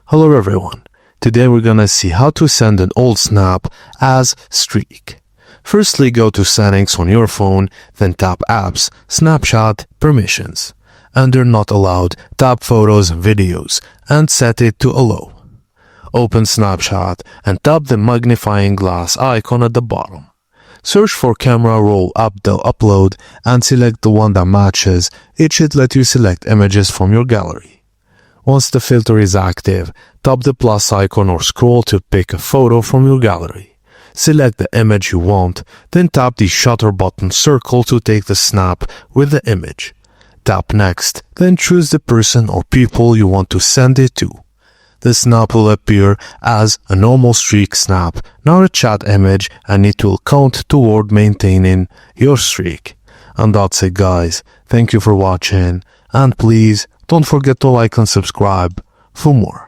Hello everyone, today we're gonna see how to send an old snap as streak. Firstly, go to settings on your phone, then tap apps, snapshot, permissions. Under not allowed, tap photos and videos and set it to allow. Open snapshot and tap the magnifying glass icon at the bottom. Search for camera roll up the upload and select the one that matches. It should let you select images from your gallery. Once the filter is active, tap the plus icon or scroll to pick a photo from your gallery. Select the image you want, then tap the shutter button circle to take the snap with the image. Tap next, then choose the person or people you want to send it to. The snap will appear as a normal streak snap, not a chat image, and it will count toward maintaining your streak. And that's it guys, thank you for watching, and please don't forget to like and subscribe for more.